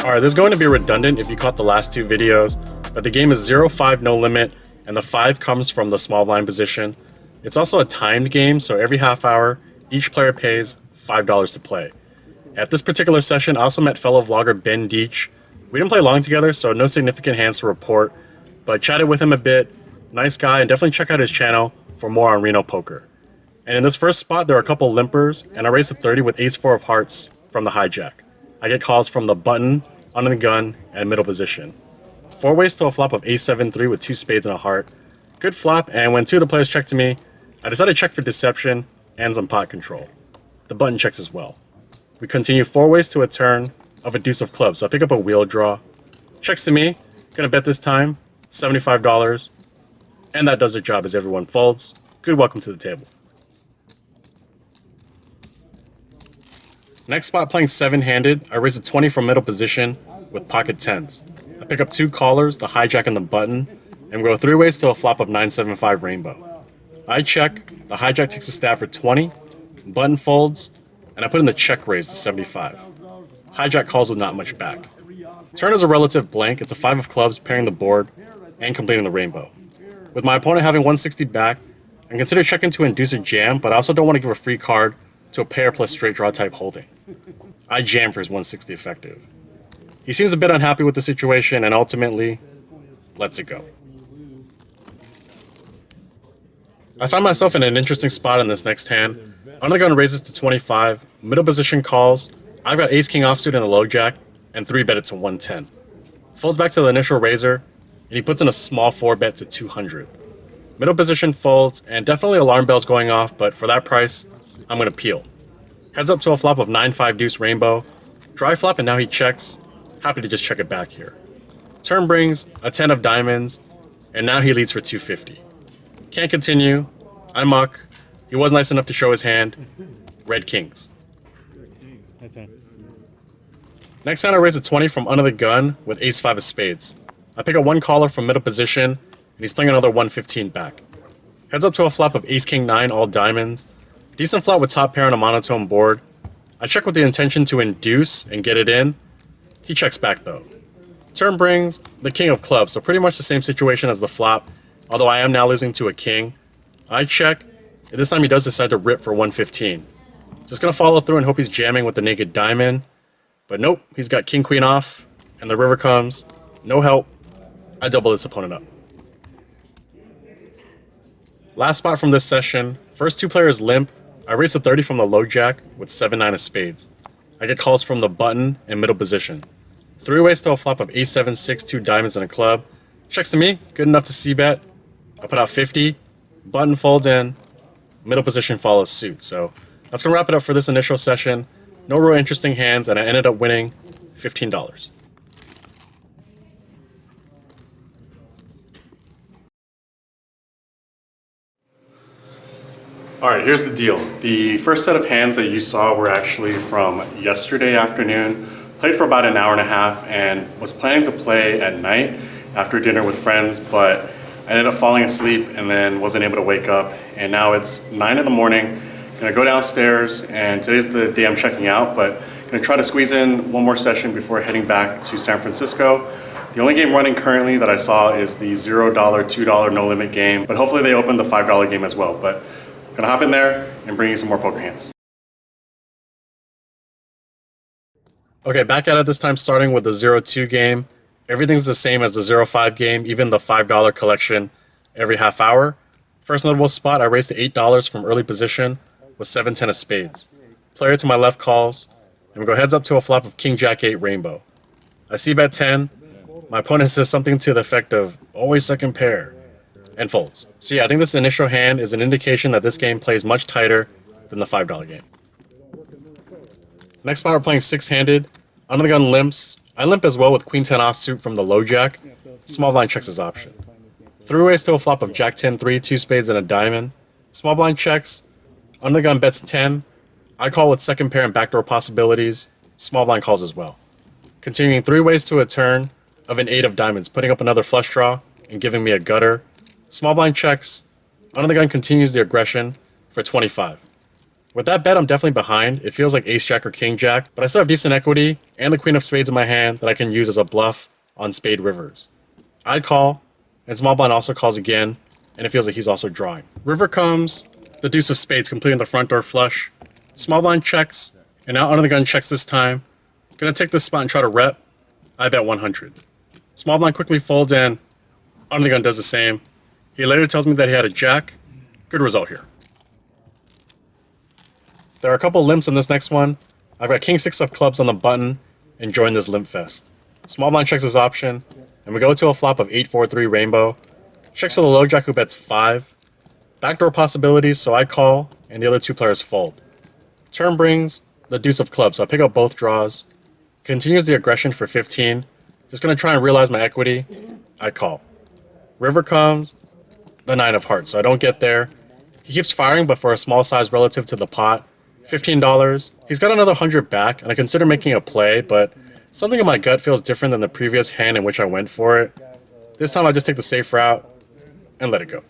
Alright, this is going to be redundant if you caught the last two videos, but the game is 0-5 no limit, and the 5 comes from the small blind position. It's also a timed game, so every half hour, each player pays $5 to play. At this particular session, I also met fellow vlogger Ben Deach. We didn't play long together, so no significant hands to report, but chatted with him a bit. Nice guy, and definitely check out his channel for more on Reno poker. And in this first spot, there are a couple limpers, and I raised a 30 with ace-4 of hearts from the hijack. I get calls from the button, under the gun, and middle position. 4 ways to a flop of ace-7-3 with 2 spades and a heart. Good flop, and when 2 of the players check to me, I decided to check for deception and some pot control. The button checks as well. We continue 4 ways to a turn of a deuce of clubs, so I pick up a wheel draw. Checks to me, gonna bet this time, $75, and that does the job as everyone folds. Good welcome to the table. Next spot, playing 7-handed, I raise a 20 from middle position with pocket 10s. I pick up 2 callers, the hijack and the button, and we go 3 ways to a flop of 9-7-5 rainbow. I check, the hijack takes a stab for 20, button folds, and I put in the check raise to 75. Hijack calls with not much back. Turn is a relative blank, it's a 5 of clubs pairing the board and completing the rainbow. With my opponent having 160 back, I consider checking to induce a jam, but I also don't want to give a free card to a pair plus straight draw type holding. I jam for his 160 effective. He seems a bit unhappy with the situation and ultimately lets it go. I find myself in an interesting spot in this next hand. Under the gun raises to 25, middle position calls, I've got ace king offsuit and a low jack, and 3 bet it to 110. Folds back to the initial raiser, and he puts in a small 4 bet to 200. Middle position folds, and definitely alarm bells going off, but for that price, I'm gonna peel. Heads up to a flop of 9-5 deuce rainbow. Dry flop, and now he checks. Happy to just check it back here. Turn brings a 10 of diamonds, and now he leads for 250. Can't continue. I muck. He was nice enough to show his hand. Red kings. Next hand, I raise a 20 from under the gun with ace-5 of spades. I pick up 1 caller from middle position, and he's playing another 115 back. Heads up to a flop of ace-king-9 all diamonds. Decent flop with top pair on a monotone board. I check with the intention to induce and get it in. He checks back though. Turn brings the king of clubs, so pretty much the same situation as the flop, although I am now losing to a king. I check, and this time he does decide to rip for 115. Just gonna follow through and hope he's jamming with the naked diamond. But nope, he's got king queen off, and the river comes. No help. I double this opponent up. Last spot from this session. First 2 players limp. I raise a 30 from the low jack with 7-9 of spades. I get calls from the button and middle position. 3 ways to a flop of ace-7, 6, 2 diamonds and a club. Checks to me, good enough to c-bet. I put out 50, button folds in, middle position follows suit. So that's gonna wrap it up for this initial session. No real interesting hands, and I ended up winning $15. Alright, here's the deal. The first set of hands that you saw were actually from yesterday afternoon. Played for about an hour and a half and was planning to play at night after dinner with friends, but I ended up falling asleep and then wasn't able to wake up. And now it's 9 in the morning. Gonna go downstairs, and today's the day I'm checking out, but gonna try to squeeze in one more session before heading back to San Francisco. The only game running currently that I saw is the $0, $2 no limit game, but hopefully they open the $5 game as well. But gonna hop in there and bring you some more poker hands. Okay, back at it this time, starting with the 0-2 game. Everything's the same as the 0-5 game, even the $5 collection every half hour. First notable spot, I raised to $8 from early position with 7-10 of spades. Player to my left calls, and we go heads up to a flop of king jack 8 rainbow. I see bet 10. My opponent says something to the effect of always second pair, and folds. So yeah, I think this initial hand is an indication that this game plays much tighter than the $5 game. Next spot, we're playing 6-handed. Under the gun limps. I limp as well with queen 10 offsuit from the low jack. Small blind checks his option. 3 ways to a flop of jack 10-3, 2 spades and a diamond. Small blind checks. Under the gun bets 10. I call with second pair and backdoor possibilities. Small blind calls as well. Continuing 3 ways to a turn of an 8 of diamonds, putting up another flush draw and giving me a gutter. Small blind checks. Under the gun continues the aggression for 25. With that bet, I'm definitely behind. It feels like ace jack or king jack, but I still have decent equity and the queen of spades in my hand that I can use as a bluff on spade rivers. I call, and small blind also calls again, and it feels like he's also drawing. River comes, the deuce of spades completing the front door flush. Small blind checks, and now under the gun checks this time. Gonna take this spot and try to rep. I bet 100. Small blind quickly folds and under the gun does the same. He later tells me that he had a jack. Good result here. There are a couple limps in this next one. I've got king 6 of clubs on the button and join this limp fest. Small blind checks his option, and we go to a flop of 8-4-3 rainbow. Checks to the low jack who bets 5. Backdoor possibilities, so I call, and the other two players fold. Turn brings the deuce of clubs, so I pick up both draws. Continues the aggression for 15. Just gonna try and realize my equity. I call. River comes, the 9 of hearts, so I don't get there. He keeps firing, but for a small size relative to the pot. $15. He's got another 100 back, and I consider making a play, but something in my gut feels different than the previous hand in which I went for it. This time I just take the safe route and let it go.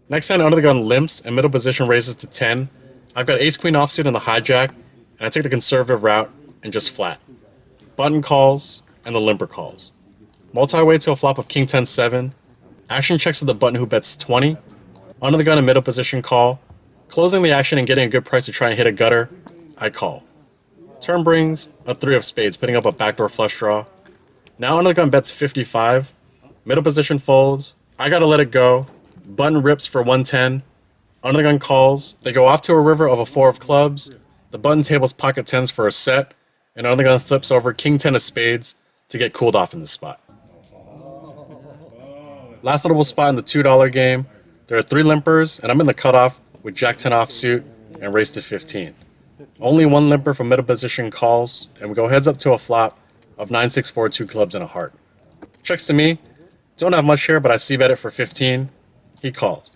Next hand under the gun limps, and middle position raises to 10. I've got ace queen offsuit in the hijack, and I take the conservative route and just flat. Button calls, and the limper calls. Multi-way to a flop of king 10-7. Action checks to the button who bets 20. Under the gun and middle position call. Closing the action and getting a good price to try and hit a gutter, I call. Turn brings a 3 of spades, putting up a backdoor flush draw. Now under the gun bets 55. Middle position folds. I gotta let it go. Button rips for 110. Under the gun calls. They go off to a river of a 4 of clubs. The button tables pocket 10s for a set. And under the gun flips over king 10 of spades to get cooled off in this spot. Last notable spot in the $2 game. There are 3 limpers, and I'm in the cutoff with jack 10 offsuit and raise to 15. Only one limper from middle position calls, and we go heads up to a flop of 9-6-4 2 clubs and a heart. Checks to me. Don't have much here, but I c-bet it for 15. He calls.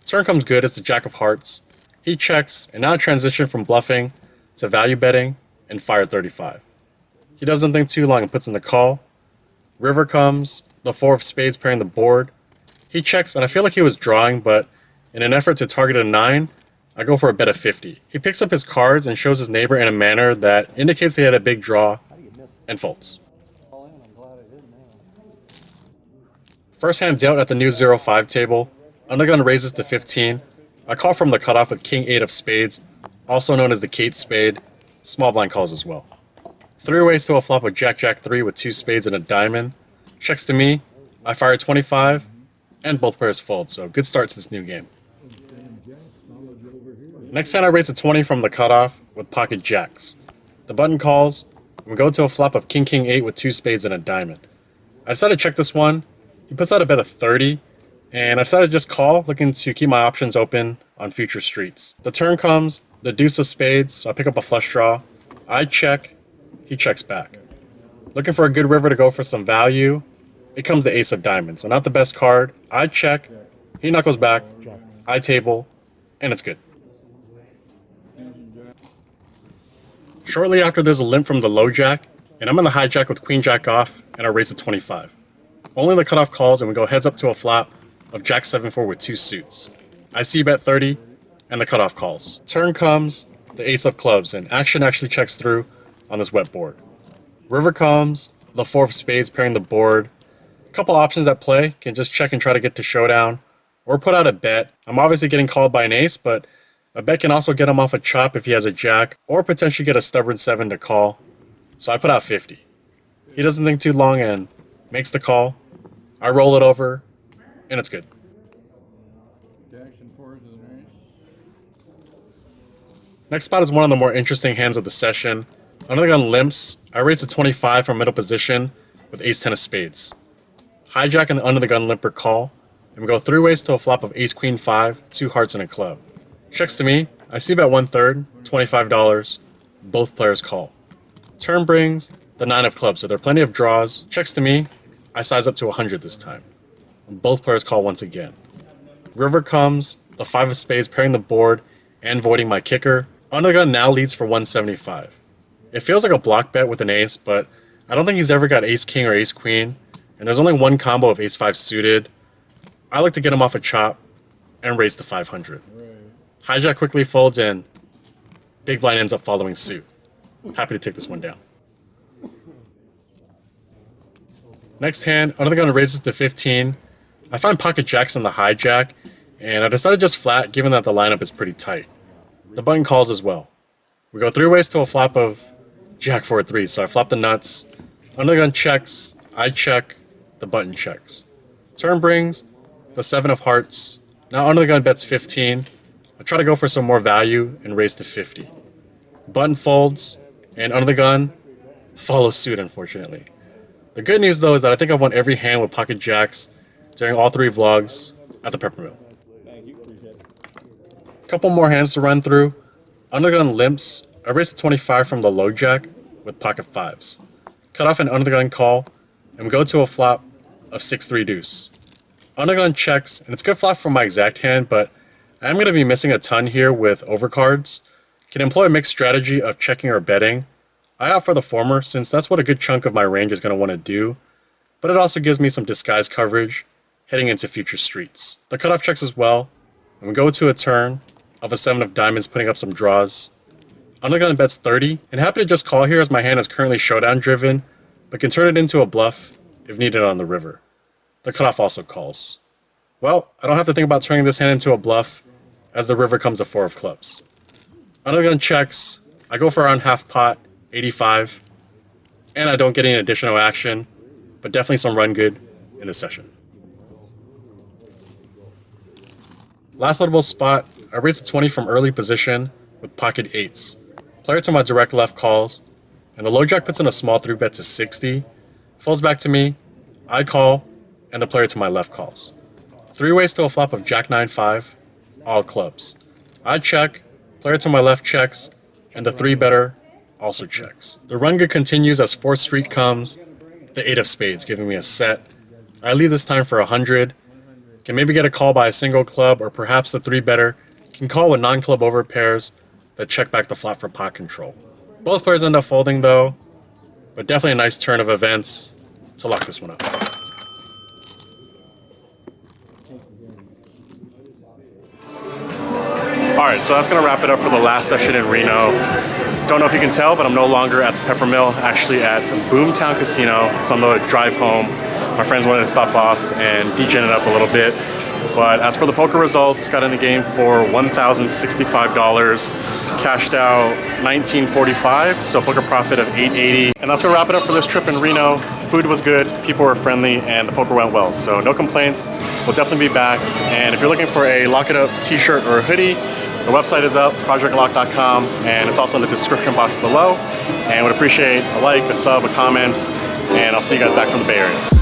Turn comes good as the jack of hearts. He checks, and now I transition from bluffing to value betting and fire 35. He doesn't think too long and puts in the call. River comes, the 4 of spades pairing the board. He checks, and I feel like he was drawing, but in an effort to target a 9, I go for a bet of 50. He picks up his cards and shows his neighbor in a manner that indicates he had a big draw and folds. First hand dealt at the new 0-5 table. Undergun raises to 15. I call from the cutoff with king 8 of spades, also known as the Kate spade. Small blind calls as well. 3 ways to a flop of jack 3 with 2 spades and a diamond. Checks to me. I fire 25, and both players fold, so good start to this new game. Next hand I raise a 20 from the cutoff with pocket jacks. The button calls, and we go to a flop of king 8 with 2 spades and a diamond. I decided to check this one. He puts out a bet of 30, and I decided to just call, looking to keep my options open on future streets. The turn comes, the deuce of spades, so I pick up a flush draw. I check, he checks back. Looking for a good river to go for some value. It comes the ace of diamonds, so not the best card. I check, he knuckles back, I table, and it's good. Shortly after, there's a limp from the low jack, and I'm in the hijack with queen jack off, and I raise to 25. Only the cutoff calls, and we go heads up to a flop of jack 7-4 with 2 suits. I c-bet 30, and the cutoff calls. Turn comes, the ace of clubs, and action actually checks through on this wet board. River comes, the 4 of spades pairing the board. A couple options at play, can just check and try to get to showdown, or put out a bet. I'm obviously getting called by an ace, but a bet can also get him off a chop if he has a jack, or potentially get a stubborn 7 to call. So I put out 50. He doesn't think too long and makes the call. I roll it over, and it's good. Next spot is one of the more interesting hands of the session. Under the gun limps, I raise to 25 from middle position with ace 10 of spades. Hijack and the under the gun limper call, and we go 3 ways to a flop of ace queen 5, 2 hearts and a club. Checks to me, I see bet 1/3, $25, both players call. Turn brings the 9 of clubs, so there are plenty of draws. Checks to me, I size up to 100 this time. Both players call once again. River comes, the 5 of spades pairing the board and voiding my kicker. Under the gun now leads for 175. It feels like a block bet with an ace, but I don't think he's ever got ace king or ace queen, and there's only one combo of ace 5 suited. I like to get him off a chop and raise to 500. Hijack quickly folds in. Big blind ends up following suit. Happy to take this one down. Next hand, under the gun raises to 15. I find pocket jacks on the hijack, and I decided just flat given that the lineup is pretty tight. The button calls as well. We go 3 ways to a flop of jack 4-3, so I flop the nuts. Under the gun checks, I check, the button checks. Turn brings the 7 of hearts. Now under the gun bets 15. I try to go for some more value and raise to 50. Button folds, and under the gun follows suit, unfortunately. The good news though is that I think I've won every hand with pocket jacks during all 3 vlogs at the Peppermill. Couple more hands to run through. Under the gun limps. I raise to 25 from the low jack with pocket 5s. Cut off an under the gun call, and we go to a flop of 6-3 deuce. Under the gun checks, and it's good flop for my exact hand, but I am going to be missing a ton here with overcards. Can employ a mixed strategy of checking or betting. I opt for the former since that's what a good chunk of my range is going to want to do, but it also gives me some disguise coverage heading into future streets. The cutoff checks as well, and we go to a turn of a 7 of diamonds putting up some draws. Under the gun bets 30, and happy to just call here as my hand is currently showdown driven, but can turn it into a bluff if needed on the river. The cutoff also calls. Well, I don't have to think about turning this hand into a bluff as the river comes a 4 of clubs. Under the gun checks, I go for around half pot, 85, and I don't get any additional action, but definitely some run good in this session. Last notable spot, I raise to 20 from early position with pocket 8s. Player to my direct left calls, and the low jack puts in a small 3-bet to 60, folds back to me, I call, and the player to my left calls. 3 ways to a flop of jack 9-5, all clubs. I check, player to my left checks, and the 3-better also checks. The run good continues as 4th street comes, the 8 of spades giving me a set. I lead this time for 100, can maybe get a call by a single club, or perhaps the 3-better can call with non-club over pairs that check back the flop for pot control. Both players end up folding though, but definitely a nice turn of events to lock this one up. Alright, so that's going to wrap it up for the last session in Reno. Don't know if you can tell, but I'm no longer at the Peppermill, actually at Boomtown Casino. It's on the drive home. My friends wanted to stop off and degen it up a little bit. But as for the poker results, got in the game for $1,065, cashed out $1,945, so poker profit of $880. And that's gonna wrap it up for this trip in Reno. Food was good, people were friendly, and the poker went well. So no complaints, we'll definitely be back. And if you're looking for a Lock It Up t-shirt or a hoodie, the website is up, projectlock.com, and it's also in the description box below. And would appreciate a like, a sub, a comment, and I'll see you guys back from the Bay Area.